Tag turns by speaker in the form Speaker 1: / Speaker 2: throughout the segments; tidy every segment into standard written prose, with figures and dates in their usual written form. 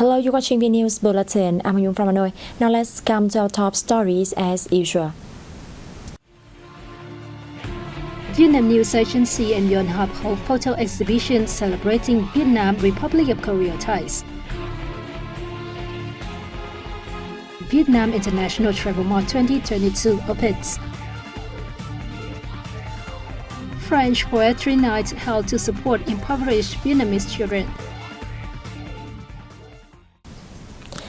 Speaker 1: Hello, you're watching Vnews Bulletin. I'm Hyun from Hanoi. Now let's come to our top stories as usual.
Speaker 2: Vietnam News Agency and Yonhap hold photo exhibition celebrating Vietnam Republic of Korea ties. Vietnam International Travel Mall 2022 opens. French Poetry Night held to support impoverished Vietnamese children.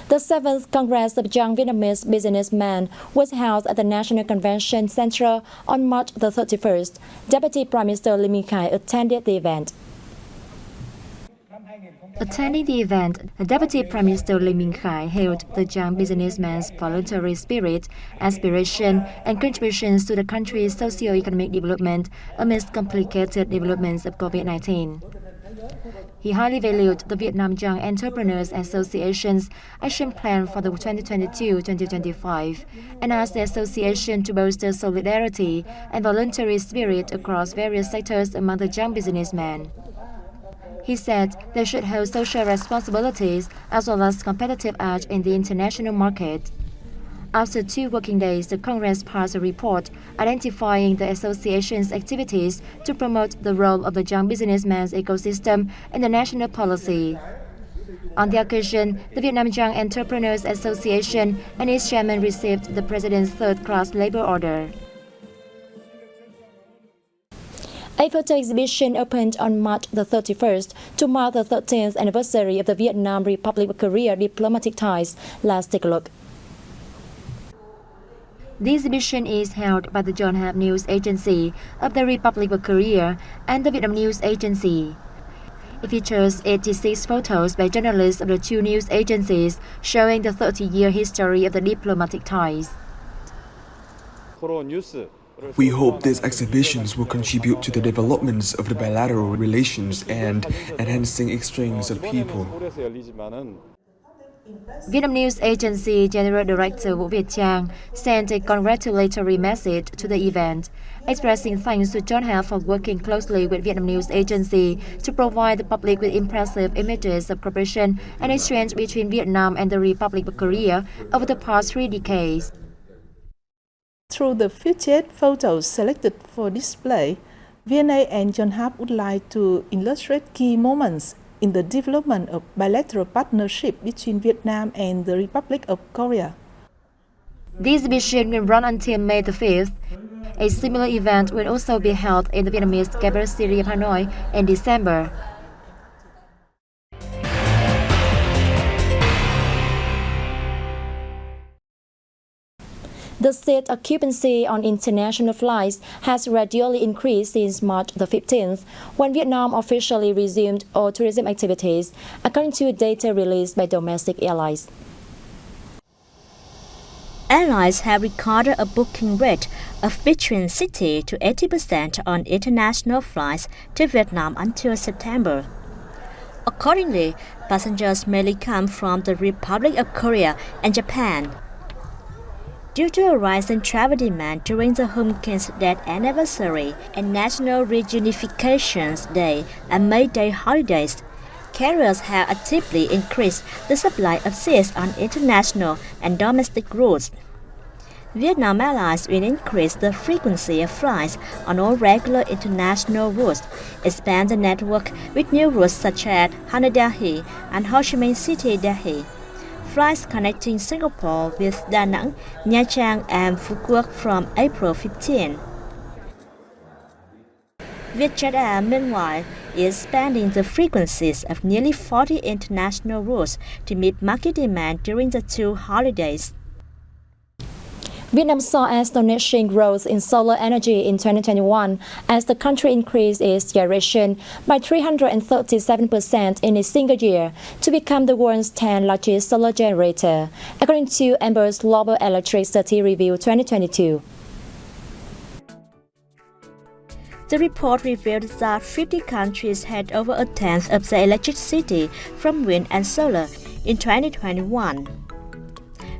Speaker 1: The 7th Congress of Young Vietnamese Businessmen was held at the National Convention Center on March the 31st. Deputy Prime Minister Lee Minh-khai attended the event. Attending the event, the Deputy Prime Minister Lee Minh-khai hailed the young businessmen's voluntary spirit, aspiration, and contributions to the country's socio-economic development amidst complicated developments of COVID-19. He highly valued the Vietnam Young Entrepreneurs Association's action plan for the 2022-2025 and asked the association to bolster solidarity and voluntary spirit across various sectors among the young businessmen. He said they should hold social responsibilities as well as competitive edge in the international market. After 2 working days, the Congress passed a report identifying the association's activities to promote the role of the young businessman's ecosystem in the national policy. On the occasion, the Vietnam Young Entrepreneurs Association and its chairman received the President's 3rd-class labor order. A photo exhibition opened on March the 31st to mark the 13th anniversary of the Vietnam Republic of Korea diplomatic ties. Let's take a look. The exhibition is held by the Yonhap News Agency of the Republic of Korea and the Vietnam News Agency. It features 86 photos by journalists of the 2 news agencies showing the 30-year history of the diplomatic ties.
Speaker 3: We hope these exhibitions will contribute to the developments of the bilateral relations and enhancing exchange of people.
Speaker 1: Vietnam News Agency General Director Vũ Việt Trang sent a congratulatory message to the event, expressing thanks to Yonhap for working closely with Vietnam News Agency to provide the public with impressive images of cooperation and exchange between Vietnam and the Republic of Korea over the past 3 decades.
Speaker 4: Through the featured photos selected for display, VNA and Yonhap would like to illustrate key moments in the development of bilateral partnership between Vietnam and the Republic of Korea.
Speaker 1: The exhibition will run until May the 5th. A similar event will also be held in the Vietnamese capital city of Hanoi in December. The seat occupancy on international flights has gradually increased since March the 15th, when Vietnam officially resumed all tourism activities, according to data released by domestic airlines.
Speaker 5: Airlines have recorded a booking rate of between 60% to 80% on international flights to Vietnam until September. Accordingly, passengers mainly come from the Republic of Korea and Japan. Due to a rise in travel demand during the Home King's death anniversary and National Reunification Day and May Day holidays, carriers have actively increased the supply of seats on international and domestic routes. Vietnam Airlines will increase the frequency of flights on all regular international routes, expand the network with new routes such as Hanoi Delhi and Ho Chi Minh City Delhi. Flights connecting Singapore with Da Nang, Nha Trang, and Phu Quoc from April 15. Vietjet Air, meanwhile, is expanding the frequencies of nearly 40 international routes to meet market demand during the 2 holidays.
Speaker 1: Vietnam saw astonishing growth in solar energy in 2021 as the country increased its generation by 337% in a single year to become the world's 10th largest solar generator, according to Bloomberg's Global Electricity Review 2022.
Speaker 5: The report revealed that 50 countries had over a tenth of their electricity from wind and solar in 2021.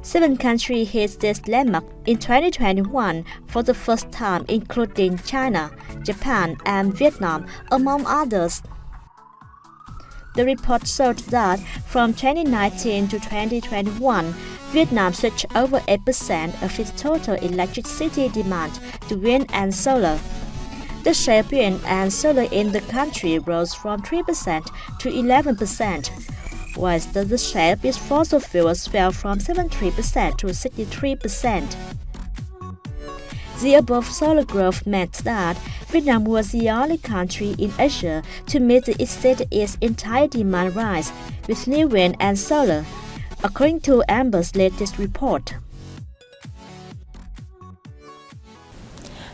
Speaker 5: 7 countries hit this landmark in 2021 for the first time, including China, Japan, and Vietnam, among others. The report showed that from 2019 to 2021, Vietnam switched over 8% of its total electricity demand to wind and solar. The share of wind and solar in the country rose from 3% to 11%, whilst the share of its fossil fuels fell from 73% to 63%. The above solar growth meant that Vietnam was the only country in Asia to meet the exceed its entire demand rise with new wind and solar, according to Amber's latest report.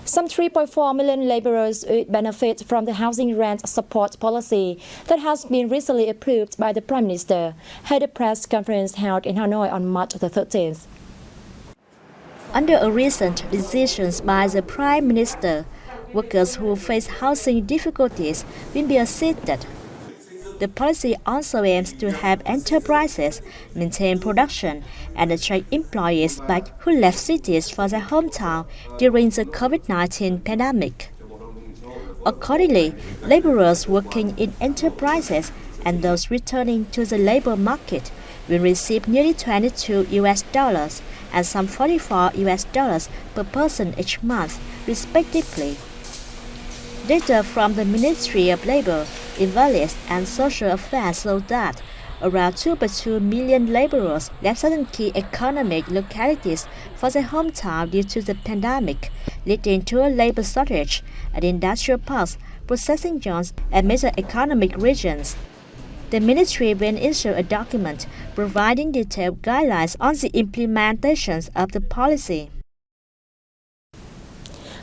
Speaker 1: Some 3.4 million laborers would benefit from the housing rent support policy that has been recently approved by the Prime Minister, at a press conference held in Hanoi on March the 13th.
Speaker 5: Under a recent decision by the Prime Minister, workers who face housing difficulties will be assisted. The policy also aims to help enterprises maintain production and attract employees back who left cities for their hometown during the COVID-19 pandemic. Accordingly, laborers working in enterprises and those returning to the labor market will receive nearly $22 and some $44 per person each month, respectively. Data from the Ministry of Labor, Employment and Social Affairs show that around 2.2 million laborers left certain key economic localities for their hometown due to the pandemic, leading to a labor shortage at industrial parks, processing zones, and major economic regions. The ministry will issue a document providing detailed guidelines on the implementation of the policy.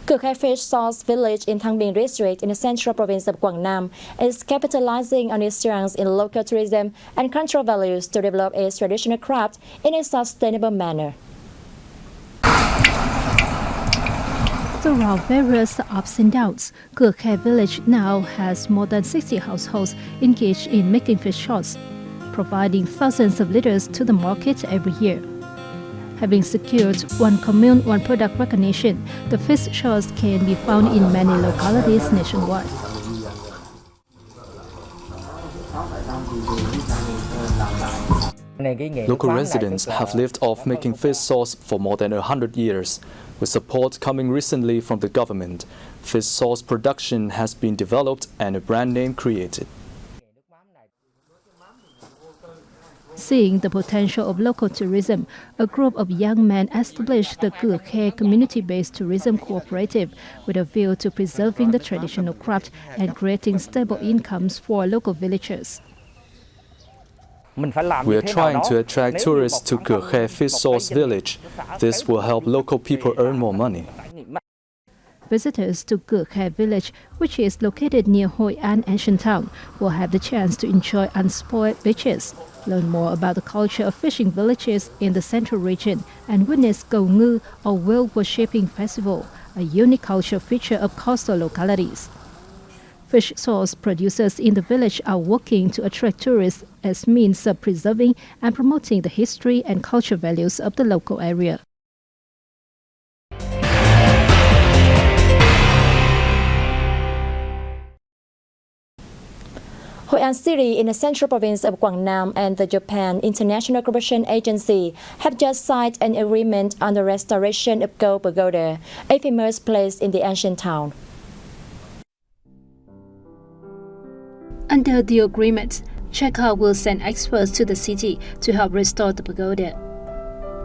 Speaker 1: Cửa Khe Fish Sauce Village in Thang Binh District in the central province of Quảng Nam is capitalizing on its strengths in local tourism and cultural values to develop its traditional craft in a sustainable manner.
Speaker 2: Throughout various ups and downs, Cửa Khe Village now has more than 60 households engaged in making fish sauce, providing thousands of liters to the market every year. Having secured one commune, one product recognition, the fish sauce can be found in many localities nationwide.
Speaker 6: Local residents have lived off making fish sauce for more than 100 years. With support coming recently from the government, fish sauce production has been developed and a brand name created.
Speaker 2: Seeing the potential of local tourism, a group of young men established the Cửa Khe community-based tourism cooperative with a view to preserving the traditional craft and creating stable incomes for local villagers.
Speaker 6: We are trying to attract tourists to Cửa Khe Fish Sauce Village. This will help local people earn more money.
Speaker 2: Visitors to Cửa Khe Village, which is located near Hoi An Ancient Town, will have the chance to enjoy unspoiled beaches, learn more about the culture of fishing villages in the central region, and witness Cầu Ngư, or whale worshipping festival, a unique cultural feature of coastal localities. Fish sauce producers in the village are working to attract tourists as means of preserving and promoting the history and cultural values of the local area.
Speaker 1: Hoi An City in the central province of Quảng Nam and the Japan International Cooperation Agency have just signed an agreement on the restoration of Go Pagoda, a famous place in the ancient town.
Speaker 2: Under the agreement, Jakarta will send experts to the city to help restore the pagoda.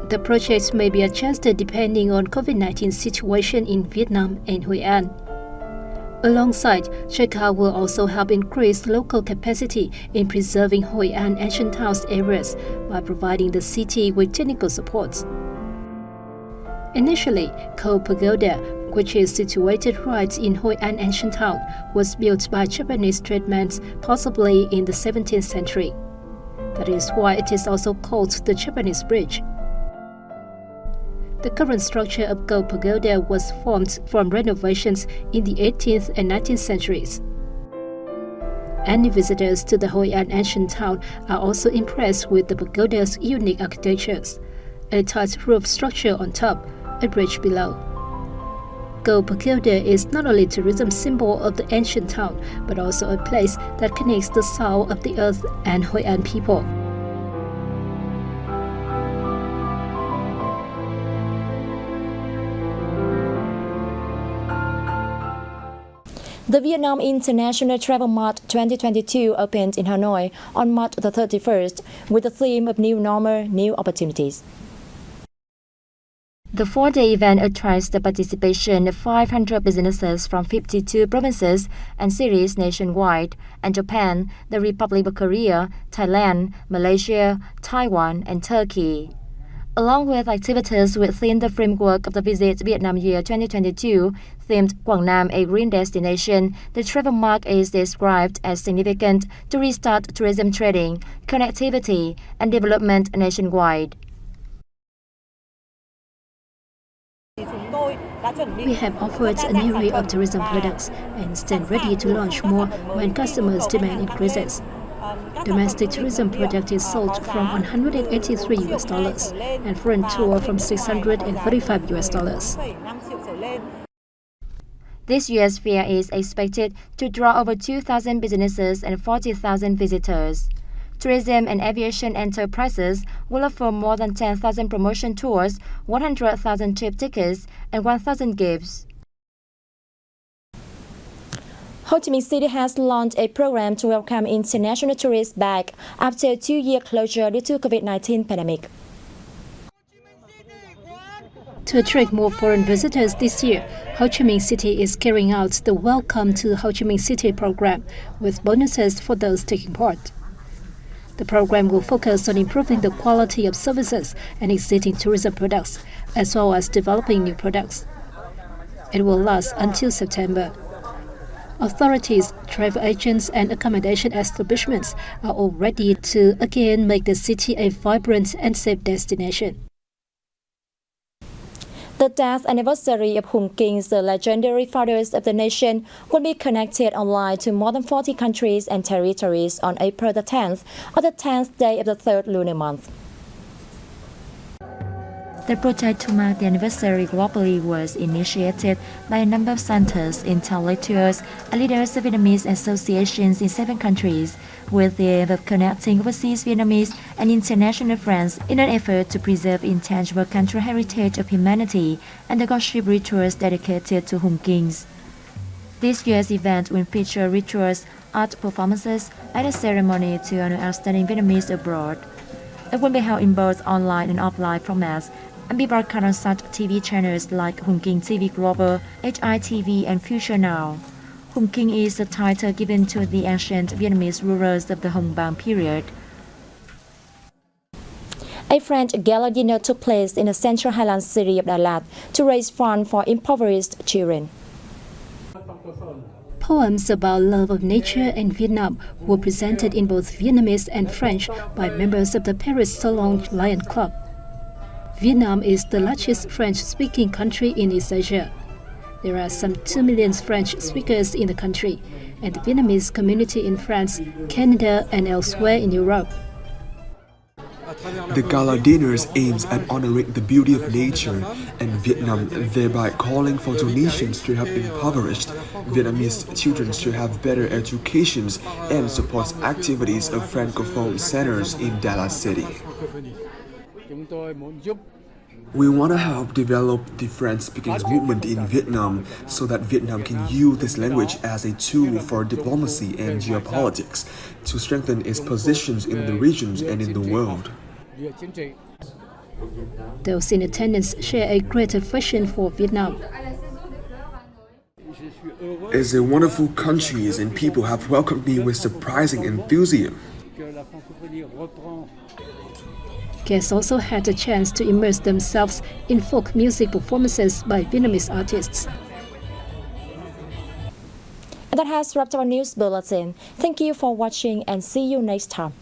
Speaker 2: The project may be adjusted depending on COVID-19 situation in Vietnam and Hoi An. Alongside, Jakarta will also help increase local capacity in preserving Hoi An ancient towns areas by providing the city with technical support. Initially, Go Pagoda, which is situated right in Hoi An ancient town, was built by Japanese tradesmen possibly in the 17th century. That is why it is also called the Japanese Bridge. The current structure of Go Pagoda was formed from renovations in the 18th and 19th centuries. Any visitors to the Hoi An ancient town are also impressed with the pagoda's unique architectures, a tiled roof structure on top, a bridge below. Go Pagoda is not only a tourism symbol of the ancient town, but also a place that connects the soul of the earth and Hoi An people.
Speaker 1: The Vietnam International Travel Mart 2022 opened in Hanoi on March the 31st with the theme of New Normal, New Opportunities. The 4-day event attracts the participation of 500 businesses from 52 provinces and cities nationwide, and Japan, the Republic of Korea, Thailand, Malaysia, Taiwan, and Turkey. Along with activities within the framework of the Visit Vietnam Year 2022, themed Quảng Nam, a green destination, the travel mart is described as significant to restart tourism trading, connectivity, and development nationwide.
Speaker 2: We have offered an array of tourism products and stand ready to launch more when customers' demand increases. Domestic tourism product is sold from $183 and foreign tour from $635.
Speaker 1: This year's fair is expected to draw over 2,000 businesses and 40,000 visitors. Tourism and aviation enterprises will offer more than 10,000 promotion tours, 100,000 trip tickets, and 1,000 gifts. Ho Chi Minh City has launched a program to welcome international tourists back after a 2-year closure due to COVID-19 pandemic.
Speaker 2: To attract more foreign visitors this year, Ho Chi Minh City is carrying out the Welcome to Ho Chi Minh City program with bonuses for those taking part. The program will focus on improving the quality of services and existing tourism products, as well as developing new products. It will last until September. Authorities, travel agents, and accommodation establishments are all ready to again make the city a vibrant and safe destination.
Speaker 1: The death anniversary of Hung Kings, the legendary fathers of the nation, will be connected online to more than 40 countries and territories on April the 10th, or the 10th day of the 3rd lunar month. The project to mark the anniversary globally was initiated by a number of centers, intellectuals, and leaders of Vietnamese associations in 7 countries, with the aim of connecting overseas Vietnamese and international friends in an effort to preserve intangible cultural heritage of humanity and the worship rituals dedicated to Hung Kings. This year's event will feature rituals, art performances, and a ceremony to honor outstanding Vietnamese abroad. It will be held in both online and offline formats and be broadcast on such TV channels like Hung King TV Global, HITV, and Future Now. Hung King is the title given to the ancient Vietnamese rulers of the Hung Bang period. A French gala dinner took place in the central highland city of Đà Lạt to raise funds for impoverished children.
Speaker 2: Poems about love of nature and Vietnam were presented in both Vietnamese and French by members of the Paris Salon Lion Club. Vietnam is the largest French-speaking country in East Asia. There are some 2 million French speakers in the country, and the Vietnamese community in France, Canada, and elsewhere in Europe.
Speaker 3: The gala dinners aims at honoring the beauty of nature and Vietnam, thereby calling for donations to help impoverished Vietnamese children to have better educations and supports activities of Francophone centers in Đà Lạt City. We want to help develop the French-speaking movement in Vietnam so that Vietnam can use this language as a tool for diplomacy and geopolitics to strengthen its positions in the regions and in the world.
Speaker 2: Those in attendance share a great affection for Vietnam.
Speaker 3: It's a wonderful country and people have welcomed me with surprising enthusiasm.
Speaker 2: Guests also had a chance to immerse themselves in folk music performances by Vietnamese artists.
Speaker 1: And that has wrapped our news bulletin. Thank you for watching and see you next time.